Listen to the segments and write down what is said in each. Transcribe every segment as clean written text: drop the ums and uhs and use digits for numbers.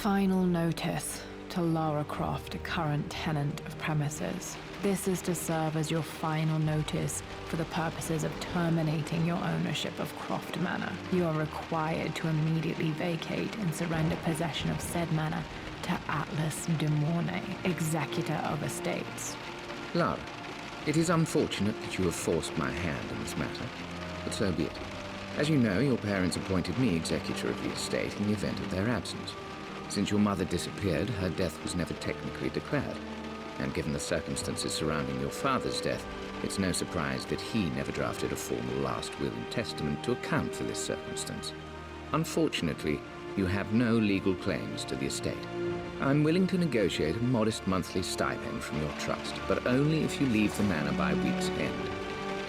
Final notice to Lara Croft, a current tenant of premises. This is to serve as your final notice for the purposes of terminating your ownership of Croft Manor. You are required to immediately vacate and surrender possession of said manor to Atlas de Mornay, executor of estates. Lara, it is unfortunate that you have forced my hand in this matter, but so be it. As you know, your parents appointed me executor of the estate in the event of their absence. Since your mother disappeared, her death was never technically declared. And given the circumstances surrounding your father's death, it's no surprise that he never drafted a formal last will and testament to account for this circumstance. Unfortunately, you have no legal claims to the estate. I'm willing to negotiate a modest monthly stipend from your trust, but only if you leave the manor by week's end.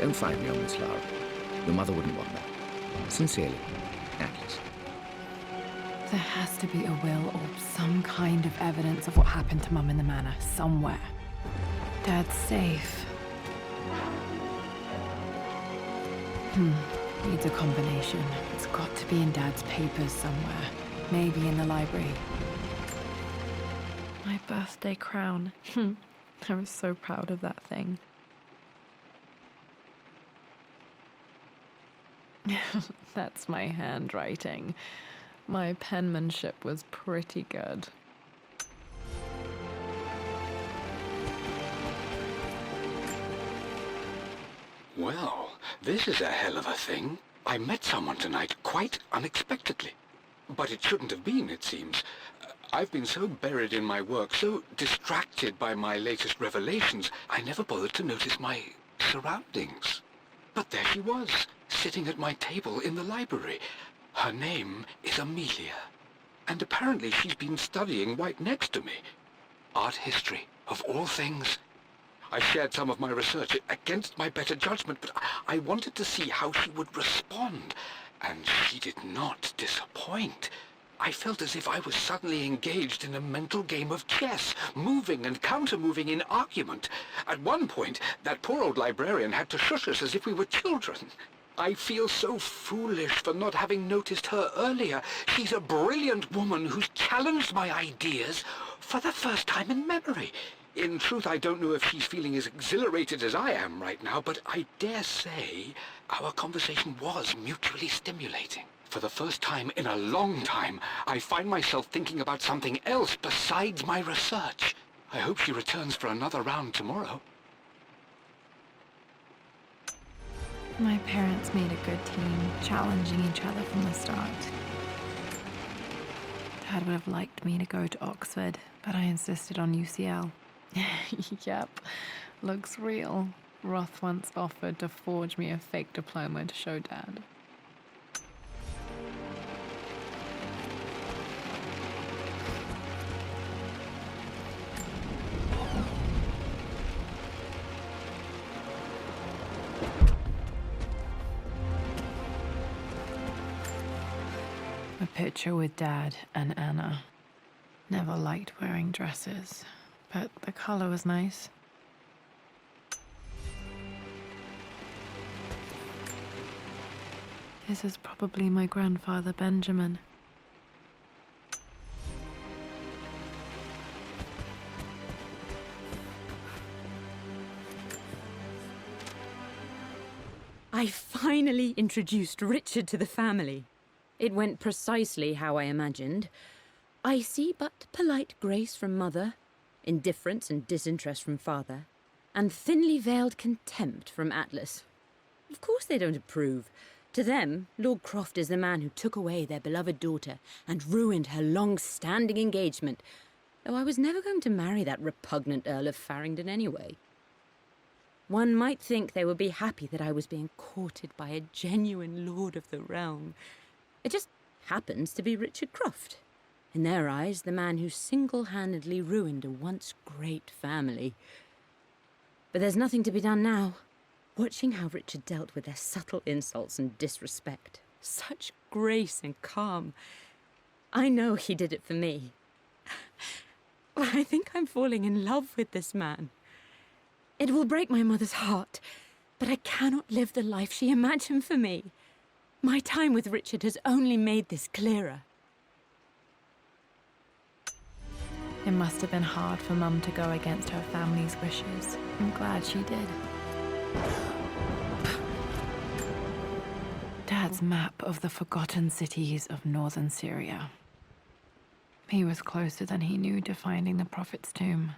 Don't fight me on this, Lara. Your mother wouldn't want that. Sincerely, Atlas. There has to be a will or some kind of evidence of what happened to Mum in the manor, somewhere. Dad's safe. Needs a combination. It's got to be in Dad's papers somewhere. Maybe in the library. My birthday crown. I was so proud of that thing. That's my handwriting. My penmanship was pretty good. Well, this is a hell of a thing. I met someone tonight quite unexpectedly. But it shouldn't have been, it seems. I've been so buried in my work, so distracted by my latest revelations, I never bothered to notice my surroundings. But there she was, sitting at my table in the library. Her name is Amelia, and apparently she's been studying right next to me. Art history, of all things. I shared some of my research against my better judgment, but I wanted to see how she would respond, and she did not disappoint. I felt as if I was suddenly engaged in a mental game of chess, moving and counter-moving in argument. At one point, that poor old librarian had to shush us as if we were children. I feel so foolish for not having noticed her earlier. She's a brilliant woman who's challenged my ideas for the first time in memory. In truth, I don't know if she's feeling as exhilarated as I am right now, but I dare say our conversation was mutually stimulating. For the first time in a long time, I find myself thinking about something else besides my research. I hope she returns for another round tomorrow. My parents made a good team, challenging each other from the start. Dad would have liked me to go to Oxford, but I insisted on UCL. Yep, looks real. Roth once offered to forge me a fake diploma to show Dad. A picture with Dad and Anna. Never liked wearing dresses, but the color was nice. This is probably my grandfather, Benjamin. I finally introduced Richard to the family. It went precisely how I imagined. I see but polite grace from mother, indifference and disinterest from father, and thinly veiled contempt from Atlas. Of course they don't approve. To them, Lord Croft is the man who took away their beloved daughter and ruined her long-standing engagement, though I was never going to marry that repugnant Earl of Farringdon anyway. One might think they would be happy that I was being courted by a genuine lord of the realm. It just happens to be Richard Croft. In their eyes, the man who single-handedly ruined a once great family. But there's nothing to be done now. Watching how Richard dealt with their subtle insults and disrespect. Such grace and calm. I know he did it for me. I think I'm falling in love with this man. It will break my mother's heart, but I cannot live the life she imagined for me. My time with Richard has only made this clearer. It must have been hard for Mum to go against her family's wishes. I'm glad she did. Dad's map of the forgotten cities of northern Syria. He was closer than he knew to finding the Prophet's tomb.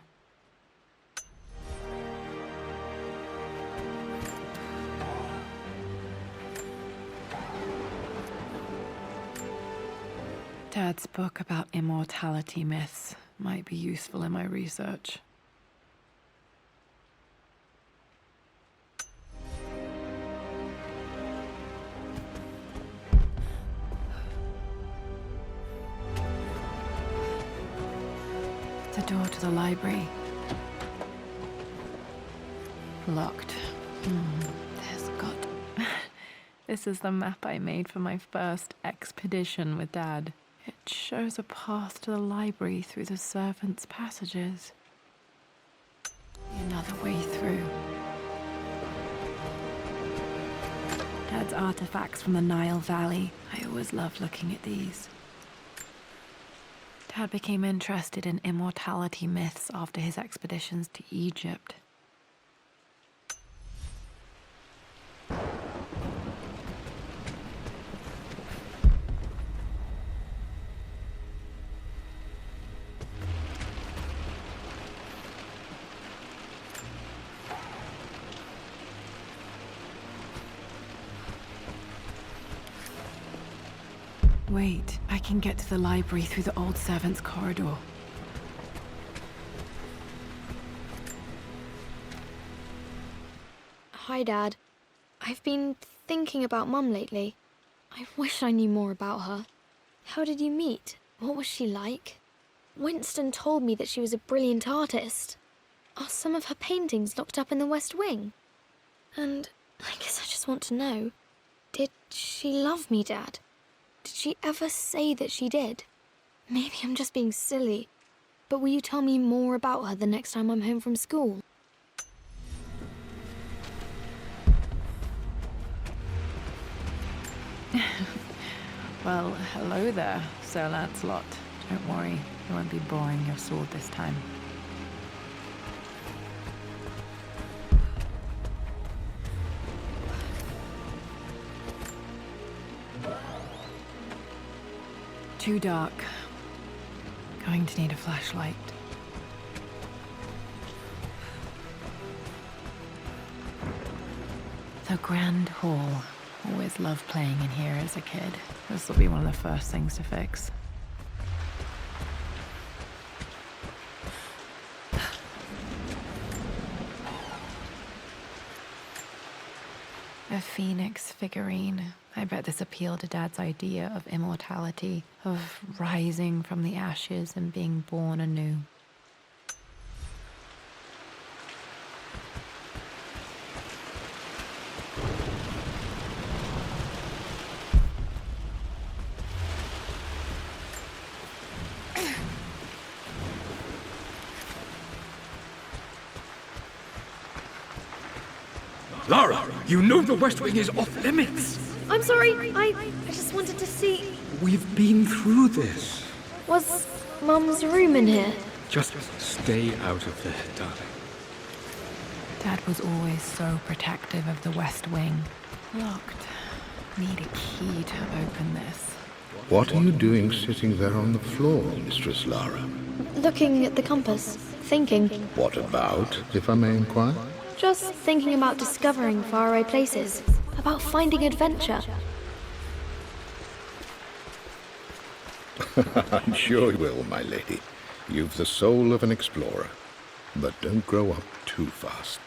Dad's book about immortality myths might be useful in my research. The door to the library. Locked. There's got... This is the map I made for my first expedition with Dad. It shows a path to the library through the servants' passages. Another way through. Dad's artifacts from the Nile Valley. I always loved looking at these. Dad became interested in immortality myths after his expeditions to Egypt. Wait, I can get to the library through the old servants' corridor. Hi, Dad. I've been thinking about Mum lately. I wish I knew more about her. How did you meet? What was she like? Winston told me that she was a brilliant artist. Are some of her paintings locked up in the West Wing? And I guess I just want to know, did she love me, Dad? Did she ever say that she did? Maybe I'm just being silly, but will you tell me more about her the next time I'm home from school? Well, hello there, Sir Lancelot. Don't worry, you won't be boring your sword this time. Too dark. Going to need a flashlight. The Grand Hall. Always loved playing in here as a kid. This will be one of the first things to fix. A phoenix figurine. I bet this appealed to Dad's idea of immortality, of rising from the ashes and being born anew. Lara, you know the West Wing is off limits. I'm sorry, I just wanted to see... We've been through this. Was Mum's room in here? Just stay out of there, darling. Dad was always so protective of the West Wing. Locked. Need a key to open this. What are you doing sitting there on the floor, Mistress Lara? Looking at the compass, thinking. What about, if I may inquire? Just thinking about discovering faraway places, about finding adventure. I'm sure you will, my lady. You've the soul of an explorer. But don't grow up too fast.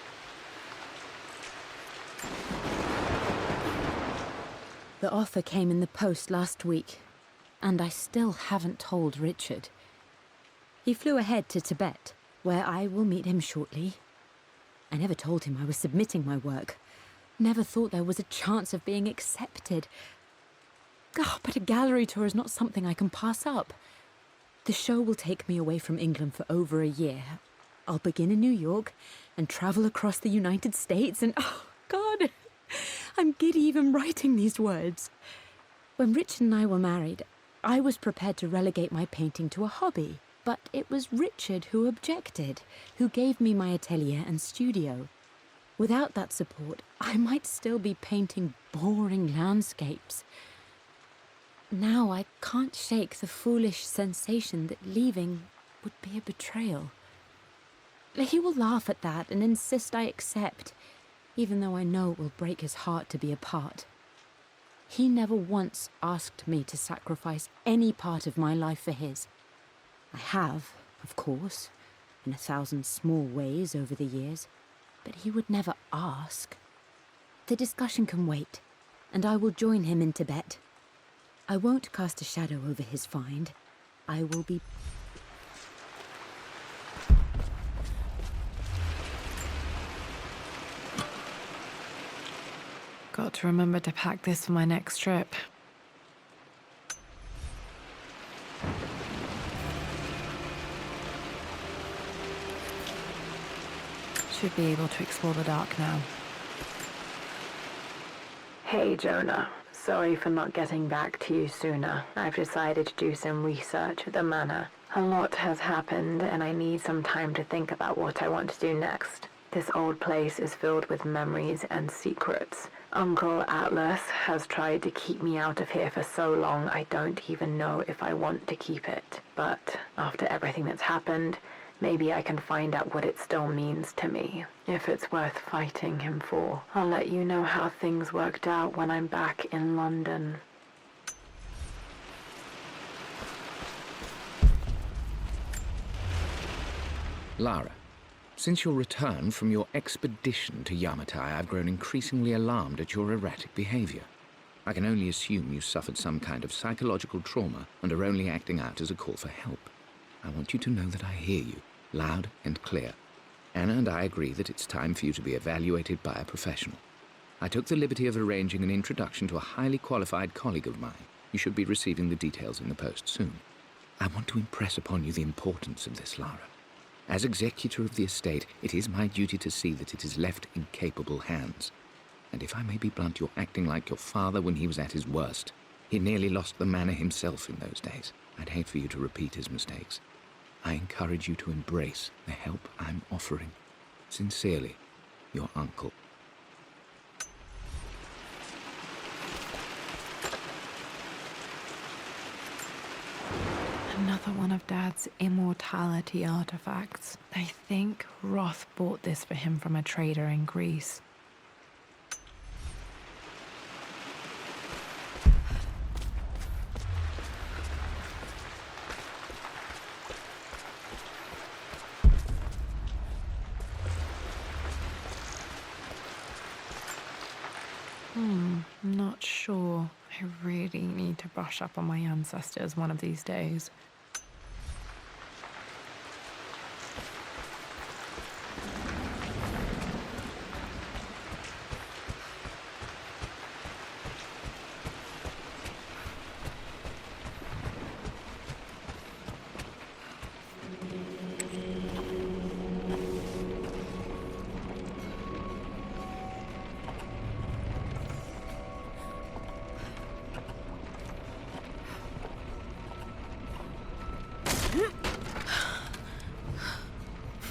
The offer came in the post last week, and I still haven't told Richard. He flew ahead to Tibet, where I will meet him shortly. I never told him I was submitting my work. Never thought there was a chance of being accepted. Oh, but a gallery tour is not something I can pass up. The show will take me away from England for over a year. I'll begin in New York and travel across the United States and... oh, God! I'm giddy even writing these words. When Richard and I were married, I was prepared to relegate my painting to a hobby. But it was Richard who objected, who gave me my atelier and studio. Without that support, I might still be painting boring landscapes. Now I can't shake the foolish sensation that leaving would be a betrayal. He will laugh at that and insist I accept, even though I know it will break his heart to be apart. He never once asked me to sacrifice any part of my life for his. I have, of course, in 1,000 small ways over the years, but he would never ask. The discussion can wait, and I will join him in Tibet. I won't cast a shadow over his find. I will be... Got to remember to pack this for my next trip. Should be able to explore the dark now. Hey, Jonah. Sorry for not getting back to you sooner. I've decided to do some research at the manor. A lot has happened, and I need some time to think about what I want to do next. This old place is filled with memories and secrets. Uncle Atlas has tried to keep me out of here for so long I don't even know if I want to keep it. But after everything that's happened, maybe I can find out what it still means to me, if it's worth fighting him for. I'll let you know how things worked out when I'm back in London. Lara, since your return from your expedition to Yamatai, I've grown increasingly alarmed at your erratic behavior. I can only assume you suffered some kind of psychological trauma and are only acting out as a call for help. I want you to know that I hear you, loud and clear. Anna and I agree that it's time for you to be evaluated by a professional. I took the liberty of arranging an introduction to a highly qualified colleague of mine. You should be receiving the details in the post soon. I want to impress upon you the importance of this, Lara. As executor of the estate, it is my duty to see that it is left in capable hands. And if I may be blunt, you're acting like your father when he was at his worst. He nearly lost the manor himself in those days. I'd hate for you to repeat his mistakes. I encourage you to embrace the help I'm offering. Sincerely, your uncle. Another one of Dad's immortality artifacts. I think Roth bought this for him from a trader in Greece. Not sure. I really need to brush up on my ancestors one of these days.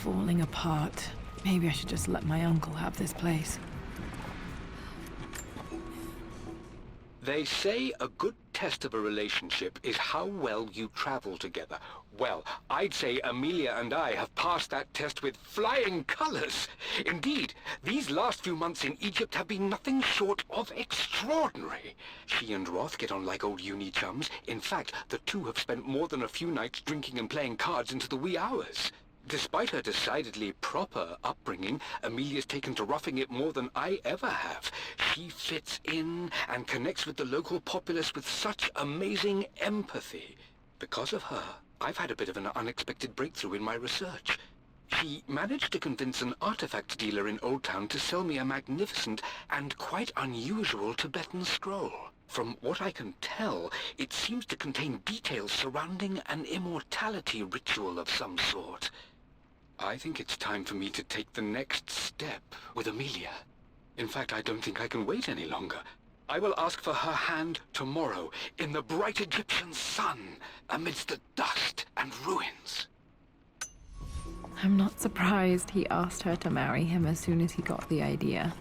Falling apart. Maybe I should just let my uncle have this place. They say a good test of a relationship is how well you travel together. Well, I'd say Amelia and I have passed that test with flying colors. Indeed, these last few months in Egypt have been nothing short of extraordinary. She and Roth get on like old uni chums. In fact, the two have spent more than a few nights drinking and playing cards into the wee hours. Despite her decidedly proper upbringing, Amelia's taken to roughing it more than I ever have. She fits in and connects with the local populace with such amazing empathy. Because of her, I've had a bit of an unexpected breakthrough in my research. She managed to convince an artifact dealer in Old Town to sell me a magnificent and quite unusual Tibetan scroll. From what I can tell, it seems to contain details surrounding an immortality ritual of some sort. I think it's time for me to take the next step with Amelia. In fact, I don't think I can wait any longer. I will ask for her hand tomorrow in the bright Egyptian sun amidst the dust and ruins. I'm not surprised he asked her to marry him as soon as he got the idea.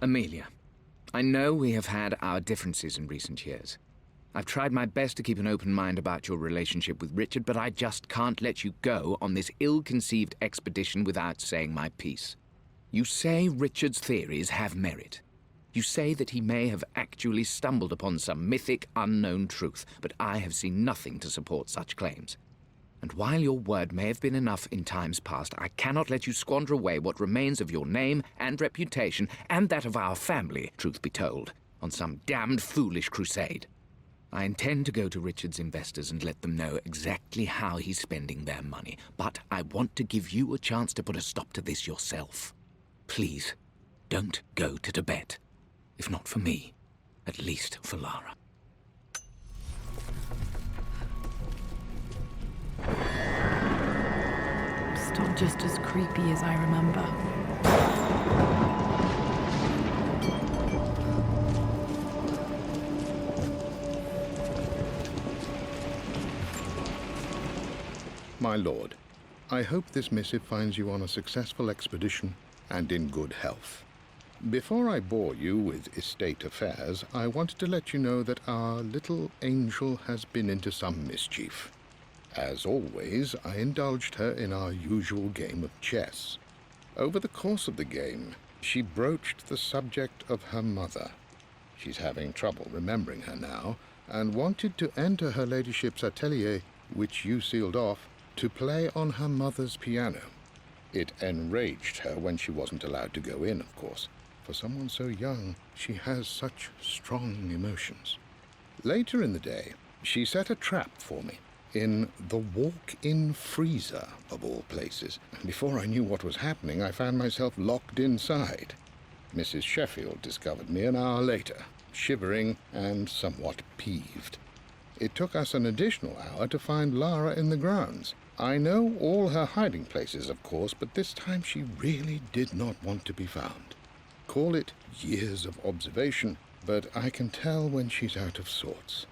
Amelia, I know we have had our differences in recent years. I've tried my best to keep an open mind about your relationship with Richard, but I just can't let you go on this ill-conceived expedition without saying my piece. You say Richard's theories have merit. You say that he may have actually stumbled upon some mythic, unknown truth, but I have seen nothing to support such claims. And while your word may have been enough in times past, I cannot let you squander away what remains of your name and reputation, and that of our family, truth be told, on some damned foolish crusade. I intend to go to Richard's investors and let them know exactly how he's spending their money, but I want to give you a chance to put a stop to this yourself. Please, don't go to Tibet. If not for me, at least for Lara. Still just as creepy as I remember. My lord, I hope this missive finds you on a successful expedition and in good health. Before I bore you with estate affairs, I wanted to let you know that our little angel has been into some mischief. As always, I indulged her in our usual game of chess. Over the course of the game, she broached the subject of her mother. She's having trouble remembering her now, and wanted to enter her ladyship's atelier, which you sealed off, to play on her mother's piano. It enraged her when she wasn't allowed to go in, of course. For someone so young, she has such strong emotions. Later in the day, she set a trap for me in the walk-in freezer, of all places. And before I knew what was happening, I found myself locked inside. Mrs. Sheffield discovered me an hour later, shivering and somewhat peeved. It took us an additional hour to find Lara in the grounds. I know all her hiding places, of course, but this time she really did not want to be found. Call it years of observation, but I can tell when she's out of sorts.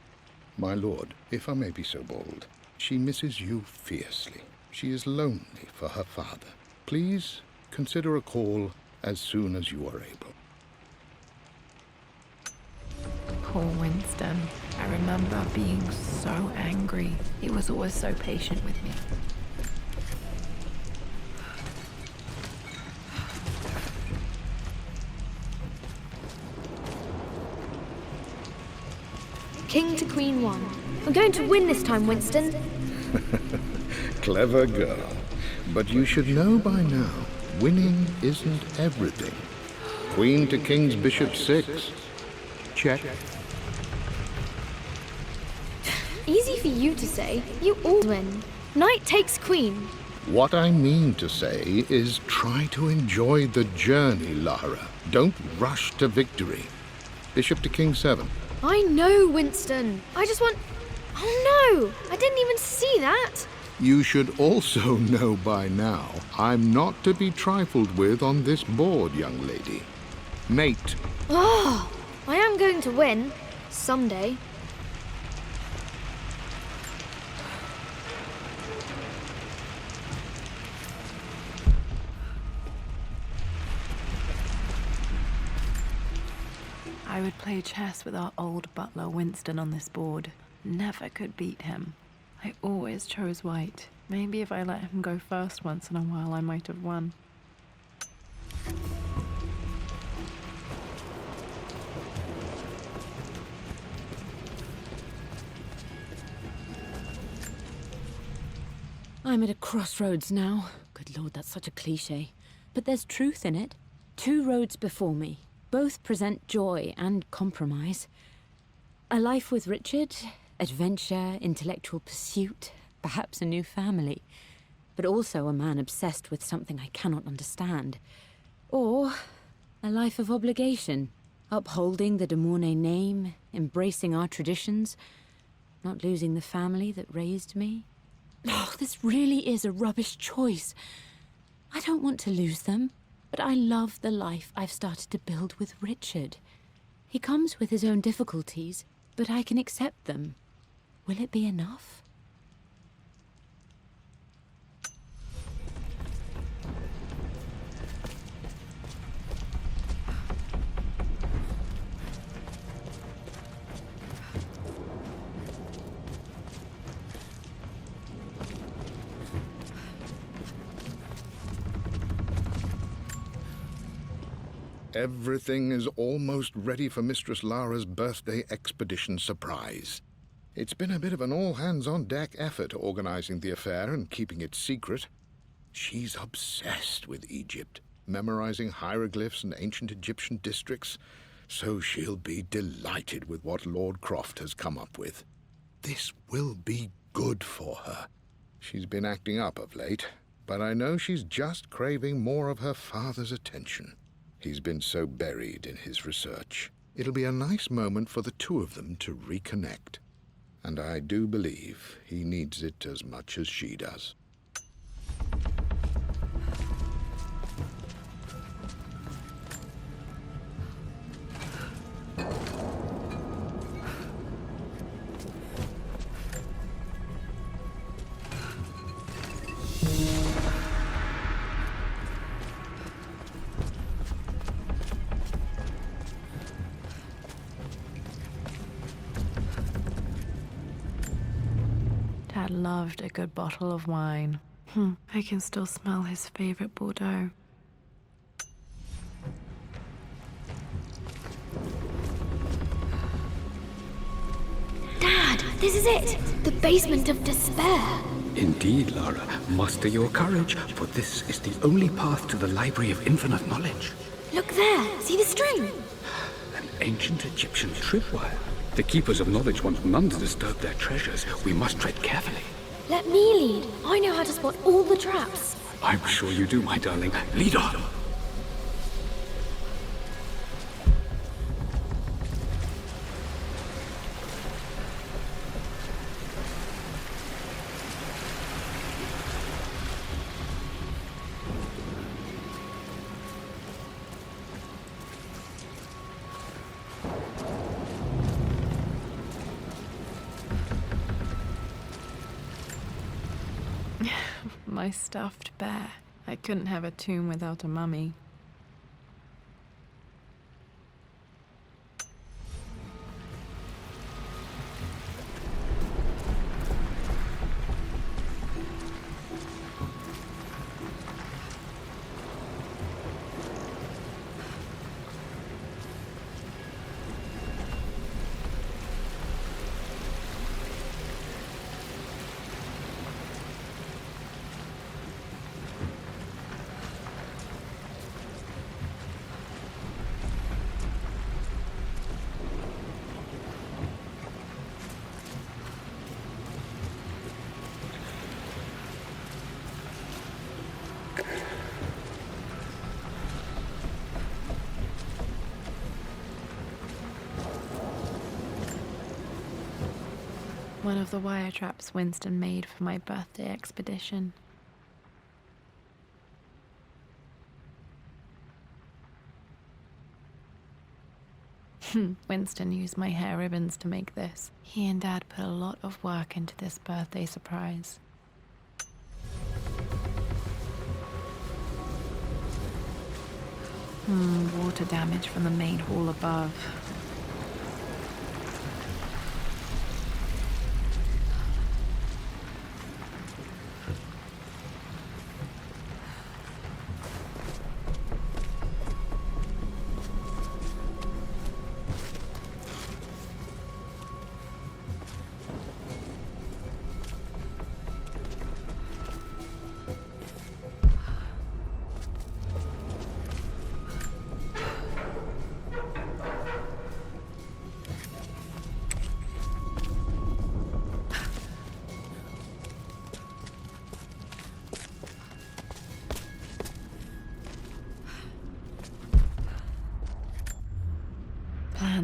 My lord, if I may be so bold, she misses you fiercely. She is lonely for her father. Please consider a call as soon as you are able. Poor Winston. I remember being so angry. He was always so patient with me. King to Queen 1. We're going to win this time, Winston. Clever girl. But you should know by now, winning isn't everything. Queen to King's Bishop 6. Check. Easy for you to say. You all win. Knight takes queen. What I mean to say is try to enjoy the journey, Lara. Don't rush to victory. Bishop to King 7. I know, Winston. I just want... Oh no! I didn't even see that! You should also know by now, I'm not to be trifled with on this board, young lady. Mate. Oh, I am going to win. Someday. I would play chess with our old butler Winston on this board. Never could beat him. I always chose white. Maybe if I let him go first once in a while, I might have won. I'm at a crossroads now. Good Lord, that's such a cliché. But there's truth in it. 2 roads before me. Both present joy and compromise. A life with Richard, adventure, intellectual pursuit, perhaps a new family. But also a man obsessed with something I cannot understand. Or a life of obligation, Upholding the de Mornay name, embracing our traditions, not losing the family that raised me. Oh, this really is a rubbish choice. I don't want to lose them, but I love the life I've started to build with Richard. He comes with his own difficulties, but I can accept them. Will it be enough? Everything is almost ready for Mistress Lara's birthday expedition surprise. It's been a bit of an all-hands-on-deck effort organizing the affair and keeping it secret. She's obsessed with Egypt, memorizing hieroglyphs and ancient Egyptian districts, so she'll be delighted with what Lord Croft has come up with. This will be good for her. She's been acting up of late, but I know she's just craving more of her father's attention. He's been so buried in his research. It'll be a nice moment for the two of them to reconnect. And I do believe he needs it as much as she does. Dad loved a good bottle of wine. I can still smell his favorite Bordeaux. Dad, this is it! The basement of despair! Indeed, Lara. Muster your courage, for this is the only path to the Library of Infinite Knowledge. Look there! See the string? An ancient Egyptian tripwire. The Keepers of Knowledge want none to disturb their treasures. We must tread carefully. Let me lead. I know how to spot all the traps. I'm sure you do, my darling. Lead on! My stuffed bear. I couldn't have a tomb without a mummy. One of the wire traps Winston made for my birthday expedition. Winston used my hair ribbons to make this. He and Dad put a lot of work into this birthday surprise. Water damage from the main hall above.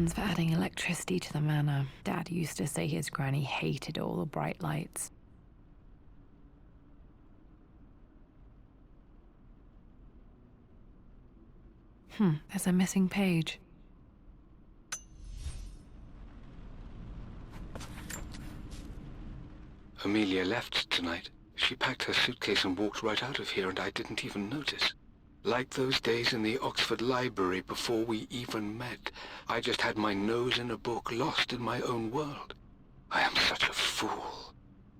plans for adding electricity to the manor. Dad used to say his granny hated all the bright lights. There's a missing page. Amelia left tonight. She packed her suitcase and walked right out of here, and I didn't even notice. Like those days in the Oxford Library before we even met, I just had my nose in a book, lost in my own world. I am such a fool.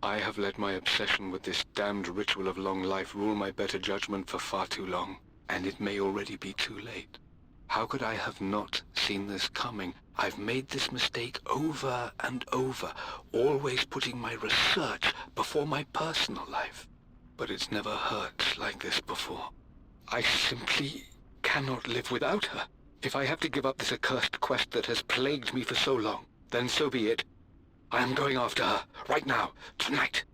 I have let my obsession with this damned ritual of long life rule my better judgment for far too long, and it may already be too late. How could I have not seen this coming? I've made this mistake over and over, always putting my research before my personal life. But it's never hurt like this before. I simply cannot live without her. If I have to give up this accursed quest that has plagued me for so long, then so be it. I am going after her, right now, tonight.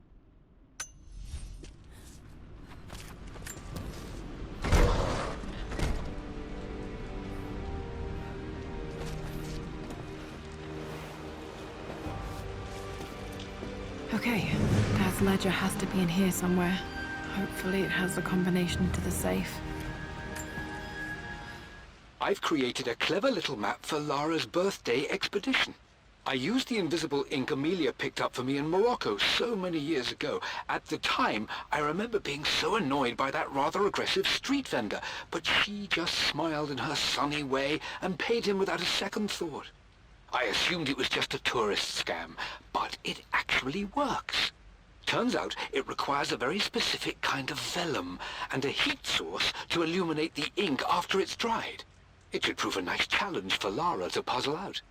Okay, Dad's ledger has to be in here somewhere. Hopefully it has the combination to the safe. I've created a clever little map for Lara's birthday expedition. I used the invisible ink Amelia picked up for me in Morocco so many years ago. At the time, I remember being so annoyed by that rather aggressive street vendor, but she just smiled in her sunny way and paid him without a second thought. I assumed it was just a tourist scam, but it actually works. Turns out it requires a very specific kind of vellum and a heat source to illuminate the ink after it's dried. It should prove a nice challenge for Lara to puzzle out.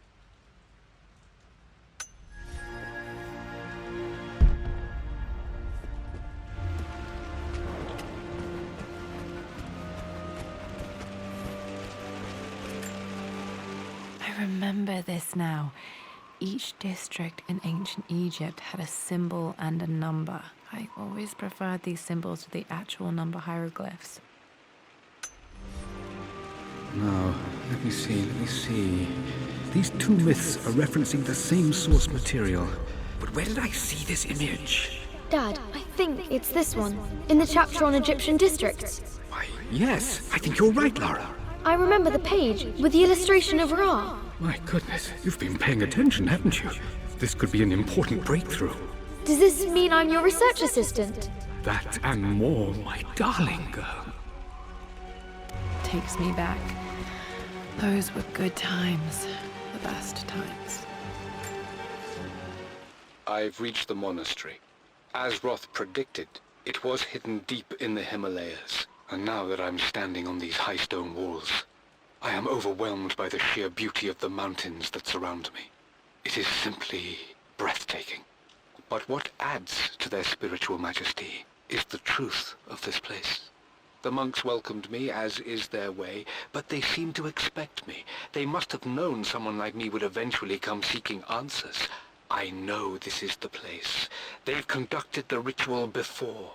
I remember this now. Each district in ancient Egypt had a symbol and a number. I always preferred these symbols to the actual number hieroglyphs. Now, let me see. These two myths are referencing the same source material. But where did I see this image? Dad, I think it's this one, in the chapter on Egyptian districts. Why, yes, I think you're right, Lara. I remember the page with the illustration of Ra. My goodness, you've been paying attention, haven't you? This could be an important breakthrough. Does this mean I'm your research assistant? That and more, my darling girl. Takes me back. Those were good times. The best times. I've reached the monastery. As Roth predicted, it was hidden deep in the Himalayas. And now that I'm standing on these high stone walls, I am overwhelmed by the sheer beauty of the mountains that surround me. It is simply breathtaking. But what adds to their spiritual majesty is the truth of this place. The monks welcomed me, as is their way, but they seemed to expect me. They must have known someone like me would eventually come seeking answers. I know this is the place. They've conducted the ritual before.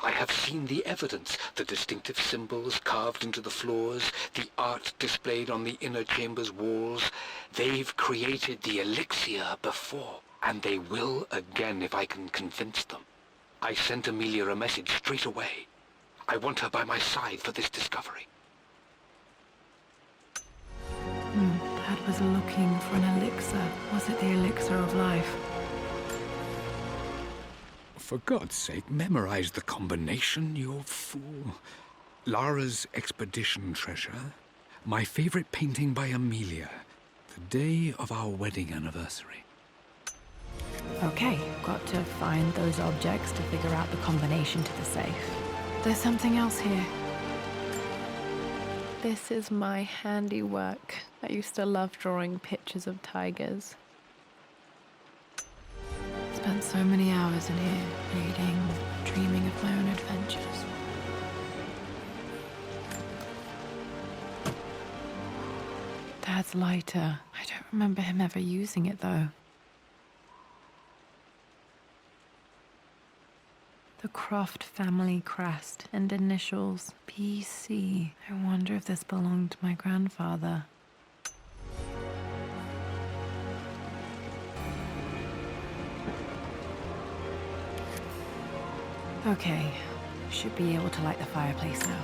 I have seen the evidence, the distinctive symbols carved into the floors, the art displayed on the inner chamber's walls. They've created the elixir before, and they will again if I can convince them. I sent Amelia a message straight away. I want her by my side for this discovery. Dad was looking for an elixir. Was it the elixir of life? For God's sake, memorize the combination, you fool. Lara's expedition treasure, my favorite painting by Amelia, the day of our wedding anniversary. Okay, got to find those objects to figure out the combination to the safe. There's something else here. This is my handiwork. I used to love drawing pictures of tigers. Spent so many hours in here, reading, dreaming of my own adventures. Dad's lighter. I don't remember him ever using it, though. The Croft family crest and initials, PC. I wonder if this belonged to my grandfather. Okay, should be able to light the fireplace now.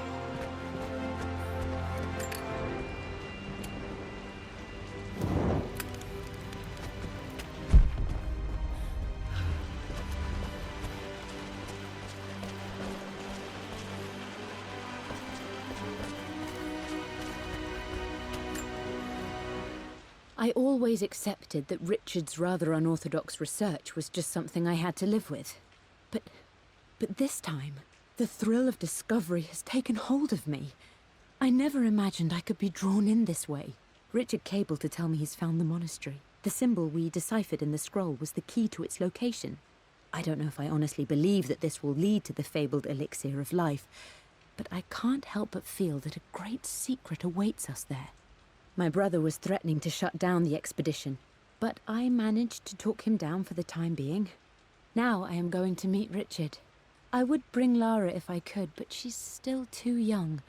I always accepted that Richard's rather unorthodox research was just something I had to live with. But this time, the thrill of discovery has taken hold of me. I never imagined I could be drawn in this way. Richard cabled to tell me he's found the monastery. The symbol we deciphered in the scroll was the key to its location. I don't know if I honestly believe that this will lead to the fabled elixir of life, but I can't help but feel that a great secret awaits us there. My brother was threatening to shut down the expedition, but I managed to talk him down for the time being. Now I am going to meet Richard. I would bring Lara if I could, but she's still too young.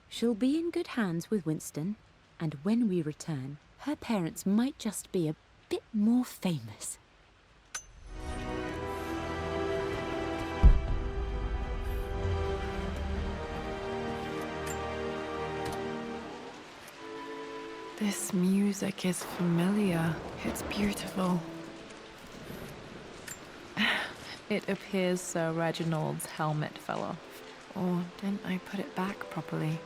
She'll be in good hands with Winston, and when we return, her parents might just be a bit more famous. This music is familiar. It's beautiful. It appears Sir Reginald's helmet fell off. Or didn't I put it back properly?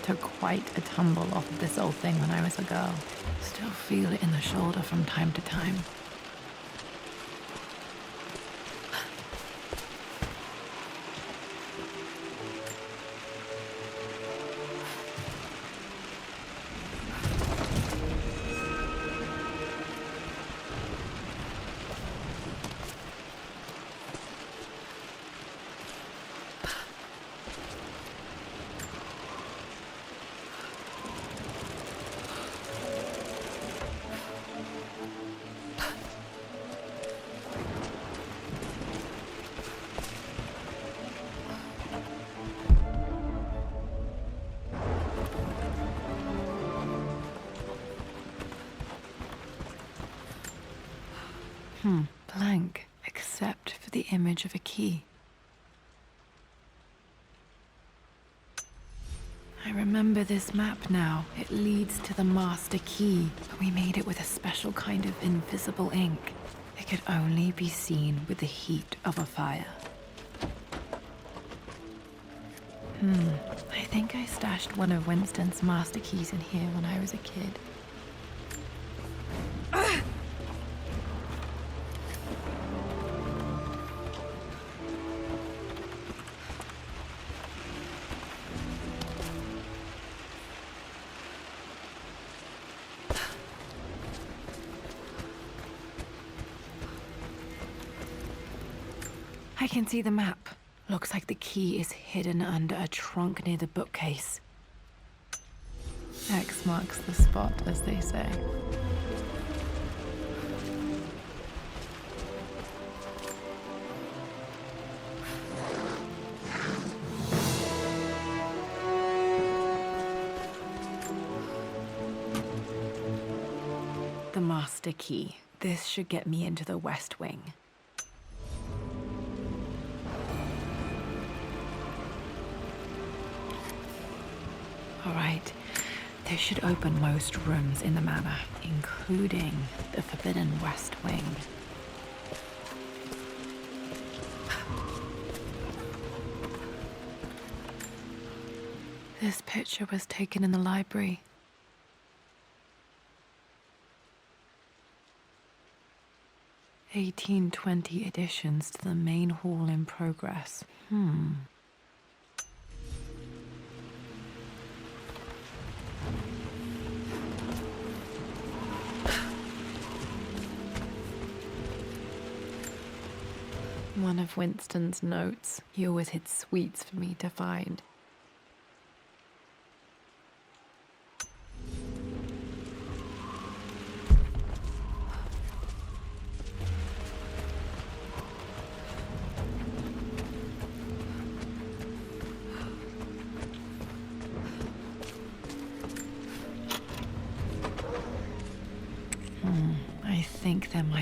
Took quite a tumble off of this old thing when I was a girl. Still feel it in the shoulder from time to time. Blank, except for the image of a key. I remember this map now. It leads to the master key, but we made it with a special kind of invisible ink. It could only be seen with the heat of a fire. I think I stashed one of Winston's master keys in here when I was a kid. I can see the map. Looks like the key is hidden under a trunk near the bookcase. X marks the spot, as they say. The master key. This should get me into the West Wing. All right, this should open most rooms in the manor, including the Forbidden West Wing. This picture was taken in the library. (1820) additions to the main hall in progress. One of Winston's notes. He always hid sweets for me to find.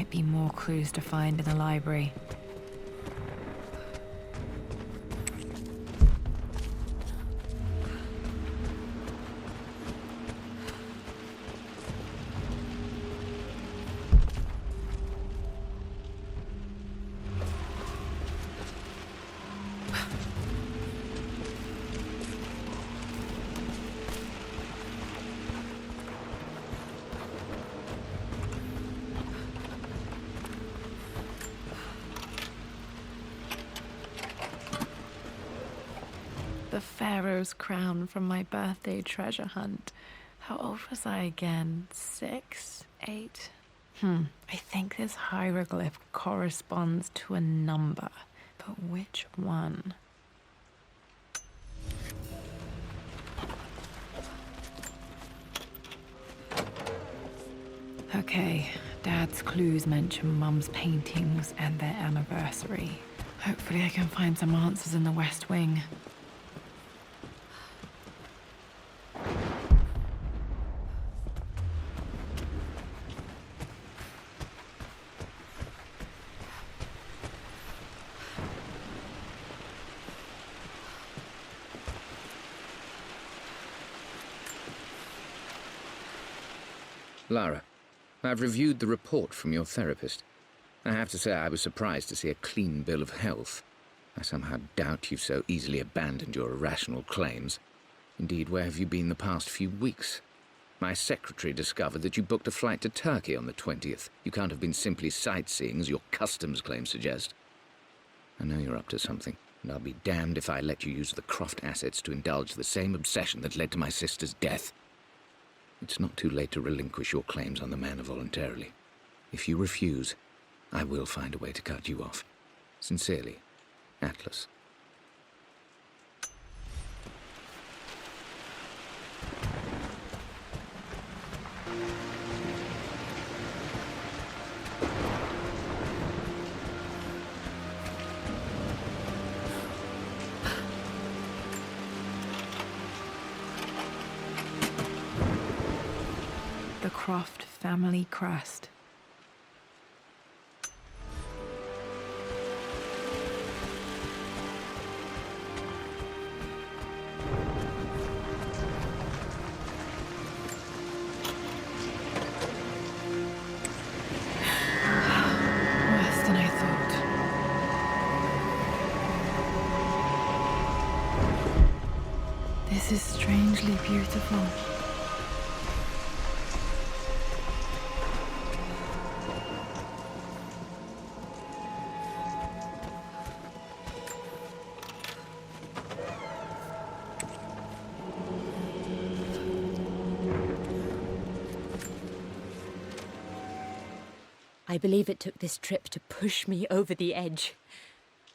might be more clues to find in the library. The Pharaoh's crown from my birthday treasure hunt. How old was I again? 6? 8? I think this hieroglyph corresponds to a number, but which one? Okay, Dad's clues mention Mum's paintings and their anniversary. Hopefully I can find some answers in the West Wing. Lara, I've reviewed the report from your therapist. I have to say I was surprised to see a clean bill of health. I somehow doubt you've so easily abandoned your irrational claims. Indeed, where have you been the past few weeks? My secretary discovered that you booked a flight to Turkey on the 20th. You can't have been simply sightseeing, as your customs claims suggest. I know you're up to something, and I'll be damned if I let you use the Croft assets to indulge the same obsession that led to my sister's death. It's not too late to relinquish your claims on the manor voluntarily. If you refuse, I will find a way to cut you off. Sincerely, Atlas. The Croft family crest. Worse than I thought. This is strangely beautiful. I believe it took this trip to push me over the edge.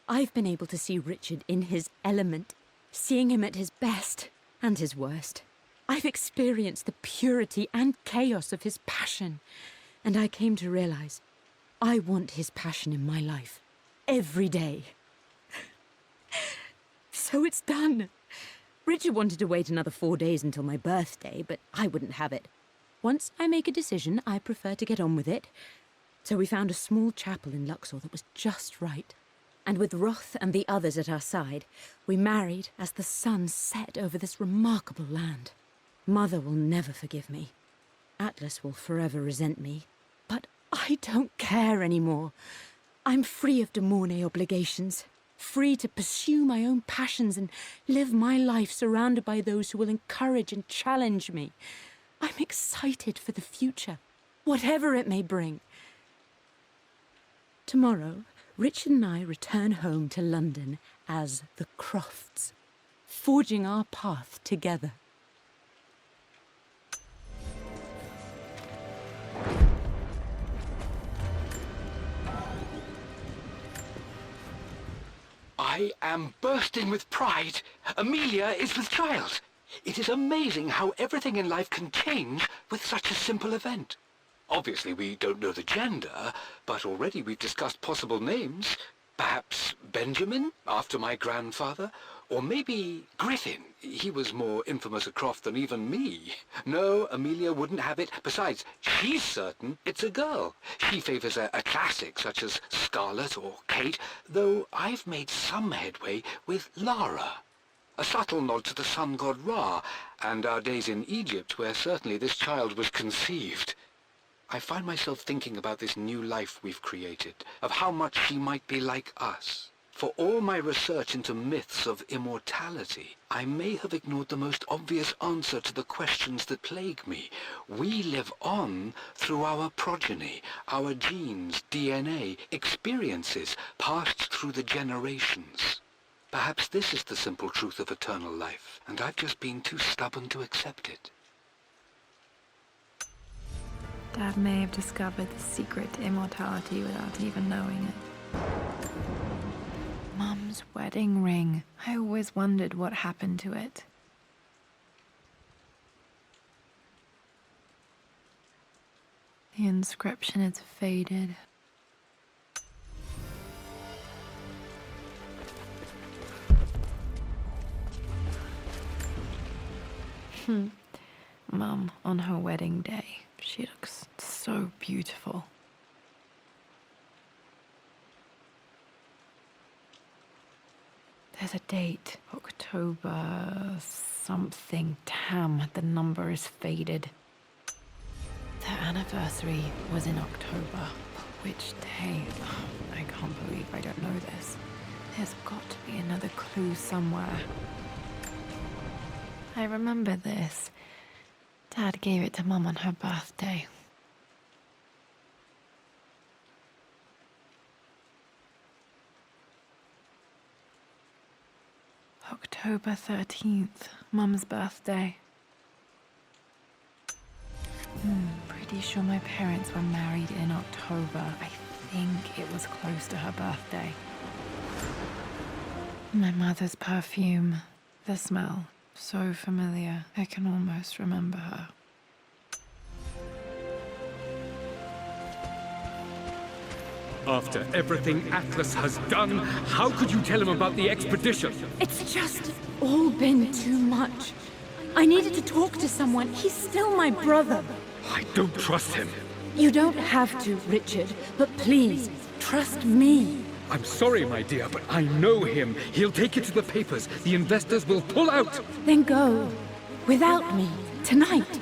I've been able to see Richard in his element, seeing him at his best and his worst. I've experienced the purity and chaos of his passion, and I came to realize I want his passion in my life every day. So it's done. Richard wanted to wait another 4 days until my birthday, but I wouldn't have it. Once I make a decision, I prefer to get on with it. So we found a small chapel in Luxor that was just right. And with Roth and the others at our side, we married as the sun set over this remarkable land. Mother will never forgive me. Atlas will forever resent me. But I don't care anymore. I'm free of de Mornay obligations, free to pursue my own passions and live my life surrounded by those who will encourage and challenge me. I'm excited for the future, whatever it may bring. Tomorrow, Richard and I return home to London as the Crofts, forging our path together. I am bursting with pride. Amelia is with child. It is amazing how everything in life can change with such a simple event. Obviously, we don't know the gender, but already we've discussed possible names. Perhaps Benjamin, after my grandfather, Or maybe Griffin. He was more infamous at Croft than even me. No, Amelia wouldn't have it. Besides, she's certain it's a girl. She favours a classic such as Scarlet or Kate, though I've made some headway with Lara. A subtle nod to the sun god Ra, and our days in Egypt, where certainly this child was conceived. I find myself thinking about this new life we've created, of how much she might be like us. For all my research into myths of immortality, I may have ignored the most obvious answer to the questions that plague me. We live on through our progeny, our genes, DNA, experiences passed through the generations. Perhaps this is the simple truth of eternal life, and I've just been too stubborn to accept it. Dad may have discovered the secret to immortality without even knowing it. Mum's wedding ring. I always wondered what happened to it. The inscription is faded. Mum on her wedding day. She looks so beautiful. There's a date. October something. Damn, the number is faded. Their anniversary was in October. But which day? Oh, I can't believe I don't know this. There's got to be another clue somewhere. I remember this. Dad gave it to Mum on her birthday. October 13th, Mum's birthday. Pretty sure my parents were married in October. I think it was close to her birthday. My mother's perfume, the smell, so familiar. I can almost remember her. After everything Atlas has done, how could you tell him about the expedition? It's just all been too much. I needed to talk to someone. He's still my brother. I don't trust him. You don't have to, Richard, but please, trust me. I'm sorry, my dear, but I know him. He'll take it to the papers. The investors will pull out. Then go. Without me. Tonight.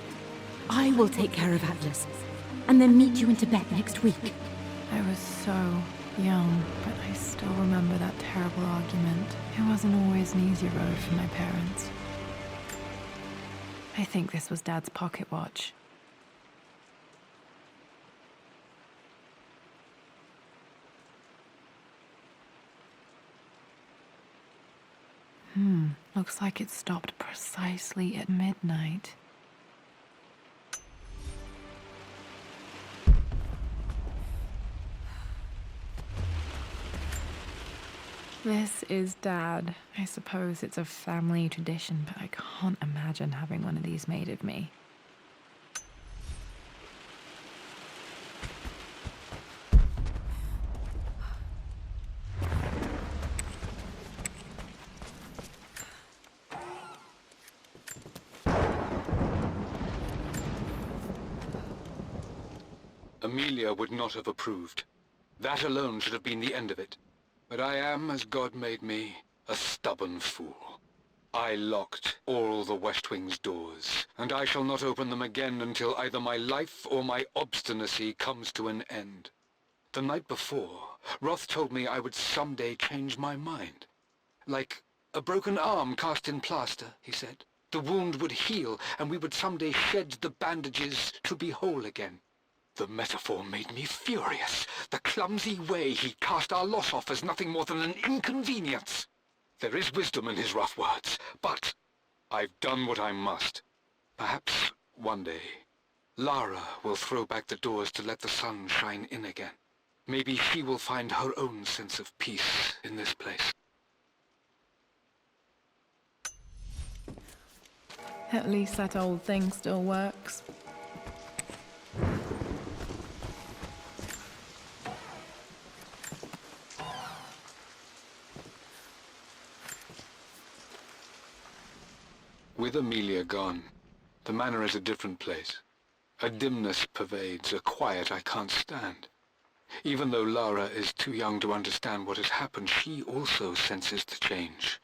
I will take care of Atlas. And then meet you in Tibet next week. I was so young, but I still remember that terrible argument. It wasn't always an easy road for my parents. I think this was Dad's pocket watch. Looks like it stopped precisely at midnight. This is Dad. I suppose it's a family tradition, but I can't imagine having one of these made of me. Amelia would not have approved. That alone should have been the end of it. But I am, as God made me, a stubborn fool. I locked all the West Wing's doors, and I shall not open them again until either my life or my obstinacy comes to an end. The night before, Roth told me I would someday change my mind. Like a broken arm cast in plaster, he said. The wound would heal, and we would someday shed the bandages to be whole again. The metaphor made me furious. The clumsy way he cast our loss off as nothing more than an inconvenience. There is wisdom in his rough words, but I've done what I must. Perhaps one day, Lara will throw back the doors to let the sun shine in again. Maybe she will find her own sense of peace in this place. At least that old thing still works. With Amelia gone, the manor is a different place. A dimness pervades, a quiet I can't stand. Even though Lara is too young to understand what has happened, she also senses the change.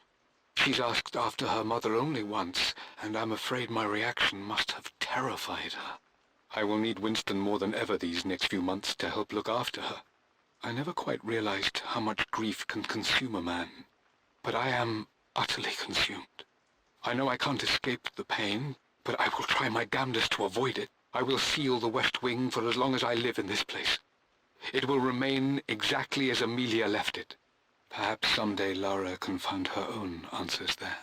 She's asked after her mother only once, and I'm afraid my reaction must have terrified her. I will need Winston more than ever these next few months to help look after her. I never quite realized how much grief can consume a man, but I am utterly consumed. I know I can't escape the pain, but I will try my damnedest to avoid it. I will seal the West Wing for as long as I live in this place. It will remain exactly as Amelia left it. Perhaps someday Lara can find her own answers there.